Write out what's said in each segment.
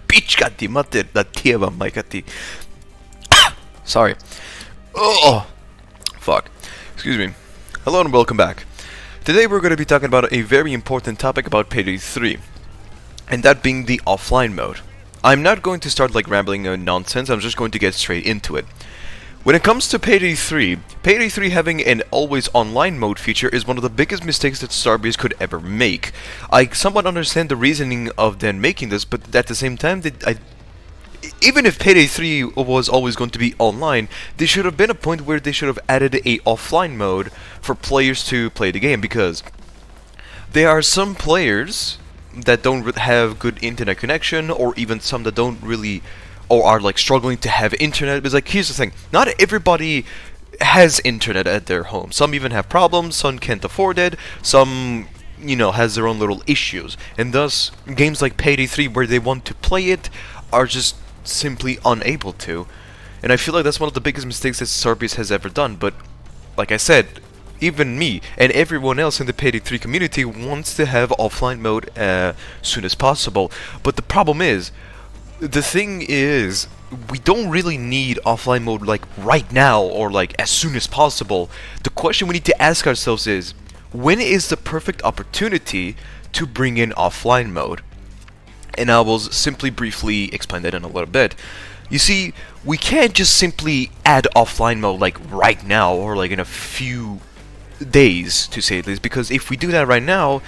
Pičkati mater, da tjeva majkati. Sorry. Oh, fuck. Excuse me. Hello and welcome back. Today we're going to be talking about a very important topic about Payday 3. And that being the offline mode. I'm not going to start like rambling nonsense, I'm just going to get straight into it. When it comes to Payday 3 having an always online mode feature is one of the biggest mistakes that Starbreeze could ever make. I somewhat understand the reasoning of them making this, but at the same time, even if Payday 3 was always going to be online, there should have been a point where they should have added a offline mode for players to play the game, because there are some players that don't have good internet connection, or even some that don't really, or are like struggling to have internet. Because like, here's the thing, not everybody has internet at their home. Some even have problems, some can't afford it, some, you know, has their own little issues. And thus, games like Payday 3 where they want to play it are just simply unable to. And I feel like that's one of the biggest mistakes that Starbreeze has ever done. But like I said, even me and everyone else in the Payday 3 community wants to have offline mode as soon as possible. But the problem is, the thing is, we don't really need offline mode like right now or like as soon as possible. The question we need to ask ourselves is, when is the perfect opportunity to bring in offline mode? And I will simply briefly explain that in a little bit. You see, we can't just simply add offline mode like right now or like in a few days, to say at least, because if we do that right now,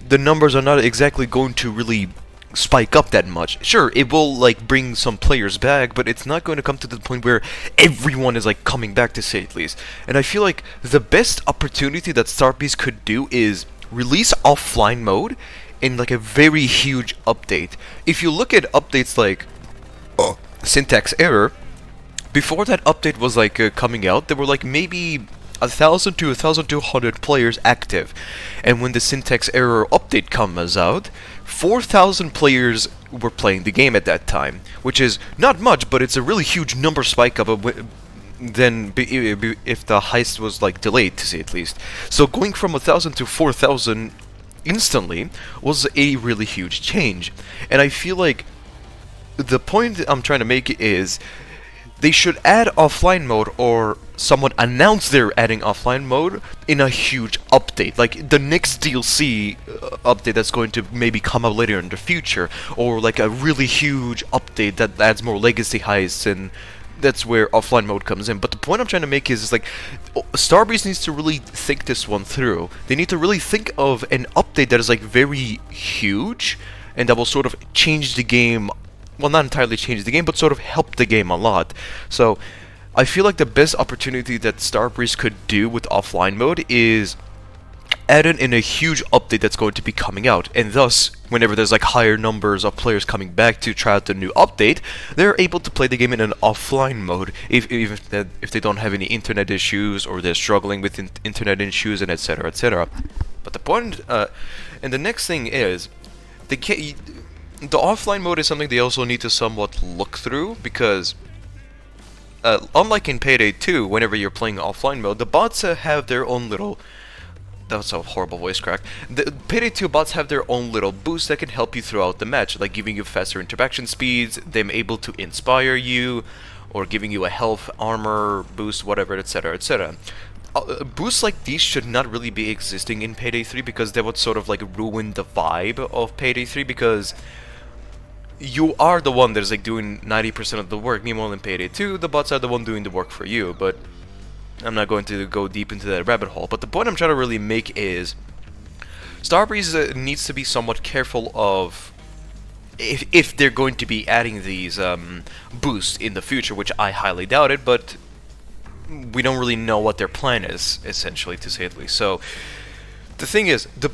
the numbers are not exactly going to really spike up that much. Sure, it will like bring some players back, but it's not going to come to the point where everyone is like coming back, to say at least. And I feel like the best opportunity that Starbreeze could do is release offline mode in like a very huge update. If you look at updates like syntax error, before that update was like coming out, there were like maybe 1,000 to 1,200 players active, and when the syntax error update comes out, 4,000 players were playing the game at that time, which is not much, but it's a really huge number spike up than if the heist was like delayed, to say at least. So going from 1,000 to 4,000 instantly was a really huge change, and I feel like the point I'm trying to make is they should add offline mode, or someone announce they're adding offline mode in a huge update, like the next DLC update that's going to maybe come out later in the future, or like a really huge update that adds more legacy heists, and that's where offline mode comes in. But the point I'm trying to make is like, Starbreeze needs to really think this one through. They need to really think of an update that is like very huge, and that will sort of change the game. Well, not entirely change the game, but sort of help the game a lot. So, I feel like the best opportunity that Starbreeze could do with offline mode is add it in a huge update that's going to be coming out. And thus, whenever there's like higher numbers of players coming back to try out the new update, they're able to play the game in an offline mode, if they don't have any internet issues, or they're struggling with internet issues, and etc, etc. But the point, and the next thing is, the offline mode is something they also need to somewhat look through, because unlike in Payday 2, whenever you're playing offline mode, the bots have their own little... That was a horrible voice crack. The Payday 2 bots have their own little boosts that can help you throughout the match, like giving you faster interaction speeds, them able to inspire you, or giving you a health, armor boost, whatever, etc, etc. Boosts like these should not really be existing in Payday 3, because they would sort of like ruin the vibe of Payday 3, because you are the one that is like doing 90% of the work. Meanwhile in Payday 2, the bots are the one doing the work for you. But I'm not going to go deep into that rabbit hole. But the point I'm trying to really make is, Starbreeze needs to be somewhat careful of if they're going to be adding these boosts in the future, which I highly doubt it, but we don't really know what their plan is, essentially, to say at least. So the thing is, the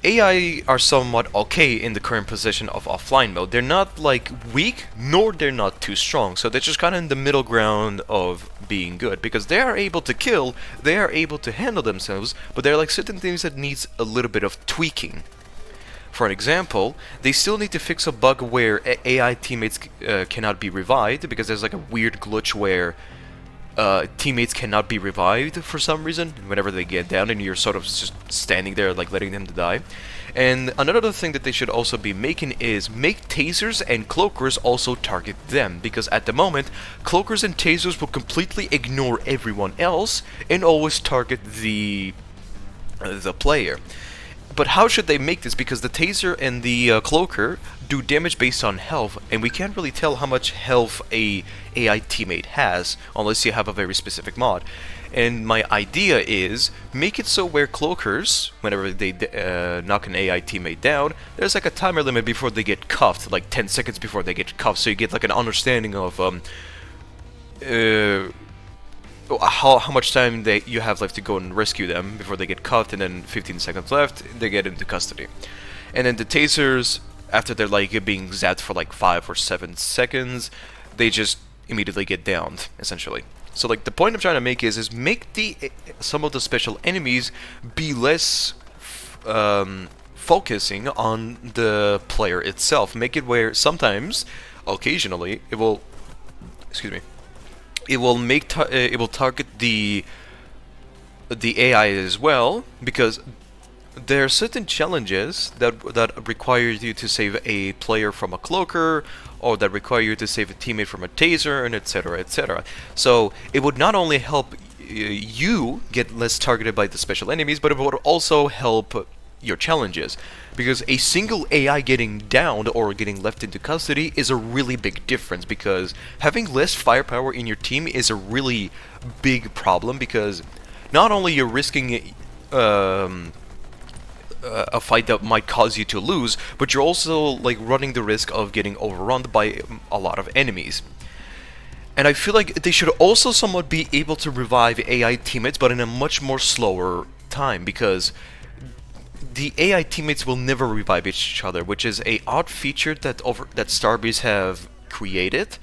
AI are somewhat okay in the current position of offline mode. They're not like weak, nor they're not too strong, so they're just kind of in the middle ground of being good, because they are able to kill, they are able to handle themselves, but there are like certain things that needs a little bit of tweaking. For an example, they still need to fix a bug where AI teammates cannot be revived, because there's like a weird glitch where teammates cannot be revived for some reason whenever they get down, and you're sort of just standing there like letting them die. And another thing that they should also be making is make tasers and cloakers also target them, because at the moment cloakers and tasers will completely ignore everyone else and always target the player. But how should they make this? Because the taser and the cloaker do damage based on health, and we can't really tell how much health a AI teammate has unless you have a very specific mod. And my idea is make it so where cloakers, whenever they knock an AI teammate down, there's like a timer limit before they get cuffed, like 10 seconds before they get cuffed, so you get like an understanding of how much time you have left to go and rescue them before they get cuffed, and then 15 seconds left, they get into custody. And then the tasers, after they're like being zapped for like 5 or 7 seconds, they just immediately get downed, essentially. So like the point I'm trying to make is make some of the special enemies be less focusing on the player itself. Make it where sometimes, occasionally, it will, excuse me, it will target the AI as well, because there are certain challenges that require you to save a player from a cloaker, or that require you to save a teammate from a taser, and etc, etc. So it would not only help you get less targeted by the special enemies, but it would also help your challenges, because a single AI getting downed or getting left into custody is a really big difference, because having less firepower in your team is a really big problem, because not only you're risking a fight that might cause you to lose, but you're also like running the risk of getting overrun by a lot of enemies. And I feel like they should also somewhat be able to revive AI teammates, but in a much more slower time, because the AI teammates will never revive each other, which is a odd feature that Starbreeze have created.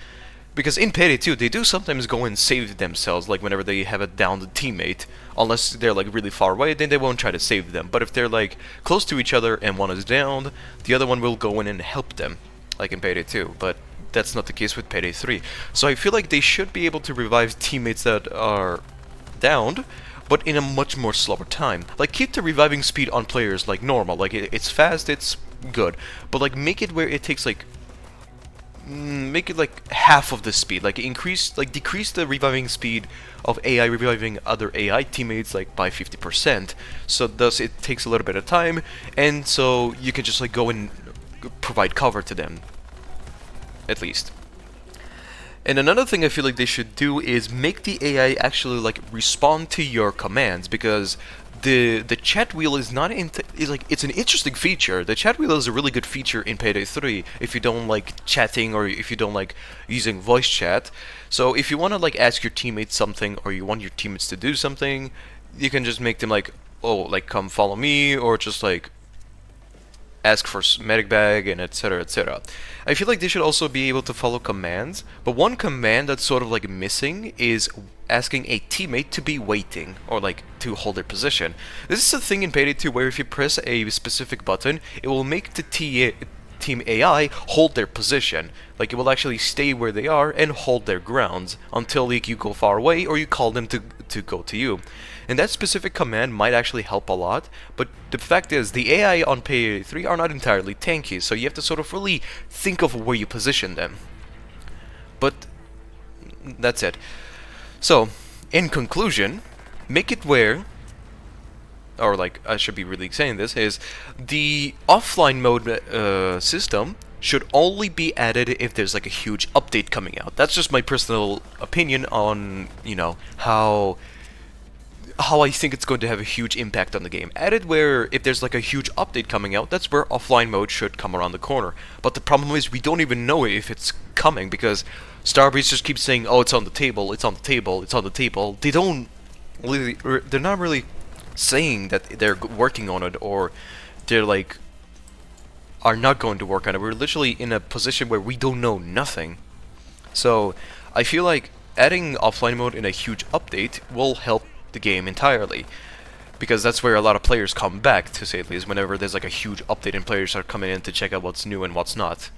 Because in Payday 2, they do sometimes go and save themselves, like whenever they have a downed teammate. Unless they're like really far away, then they won't try to save them. But if they're like close to each other and one is downed, the other one will go in and help them, like in Payday 2. But that's not the case with Payday 3. So I feel like they should be able to revive teammates that are downed, but in a much more slower time. Like, keep the reviving speed on players like normal. Like, it's fast, it's good. But like, make it where it takes like make it like half of the speed. Like decrease the reviving speed of AI reviving other AI teammates like by 50%. So thus it takes a little bit of time, and so you can just like go and provide cover to them, at least. And another thing I feel like they should do is make the AI actually like respond to your commands, because the chat wheel is not it's an interesting feature. The chat wheel is a really good feature in Payday 3 if you don't like chatting, or if you don't like using voice chat. So if you want to like ask your teammates something, or you want your teammates to do something, you can just make them like, oh, like come follow me, or just like ask for medic bag, and etc, etc. I feel like they should also be able to follow commands, but one command that's sort of like missing is asking a teammate to be waiting, or like to hold their position. This is a thing in Payday 2 where if you press a specific button, it will make the team AI hold their position. Like, it will actually stay where they are and hold their grounds until like you go far away, or you call them to go to you. And that specific command might actually help a lot, but the fact is, the AI on Payday 3 are not entirely tanky, so you have to sort of really think of where you position them. But that's it. So, in conclusion, make it where, or like, I should be really saying this, is the offline mode system should only be added if there's like a huge update coming out. That's just my personal opinion on, you know, how I think it's going to have a huge impact on the game. Added where if there's like a huge update coming out, that's where offline mode should come around the corner. But the problem is we don't even know if it's coming, because Starbreeze just keeps saying, oh, it's on the table, it's on the table, it's on the table. They don't really, they're not really saying that they're working on it, or they're like are not going to work on it. We're literally in a position where we don't know nothing. So I feel like adding offline mode in a huge update will help the game entirely, because that's where a lot of players come back, to say at least, whenever there's like a huge update and players are coming in to check out what's new and what's not.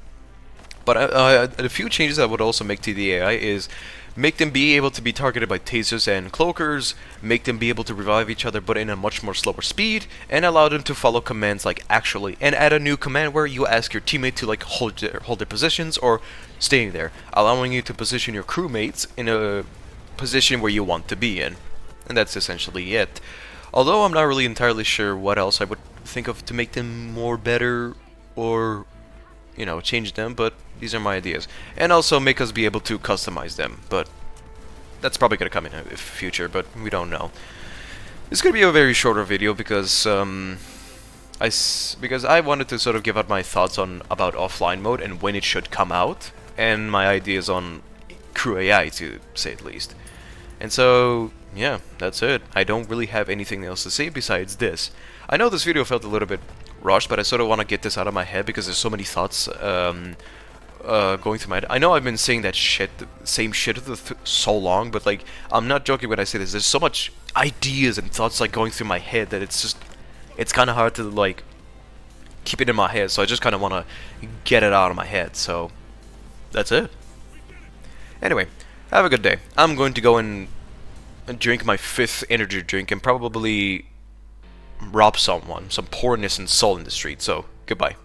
But a few changes I would also make to the AI is make them be able to be targeted by tasers and cloakers, make them be able to revive each other but in a much more slower speed, and allow them to follow commands like actually, and add a new command where you ask your teammate to like hold their positions or staying there, allowing you to position your crewmates in a position where you want to be in. And that's essentially it. Although I'm not really entirely sure what else I would think of to make them more better or, you know, change them, but these are my ideas. And also make us be able to customize them, but that's probably going to come in the future, but we don't know. This is going to be a very shorter video because because I wanted to sort of give out my thoughts on about offline mode and when it should come out, and my ideas on crew AI, to say at least. And so, yeah, that's it. I don't really have anything else to say besides this. I know this video felt a little bit rushed, but I sort of want to get this out of my head because there's so many thoughts going through my head. I know I've been saying that same shit so long, but like, I'm not joking when I say this. There's so much ideas and thoughts like going through my head that it's kind of hard to like keep it in my head. So I just kind of want to get it out of my head. So that's it. Anyway, have a good day. I'm going to go and drink my 5th energy drink and probably rob someone, some poor innocent soul in the street. So, goodbye.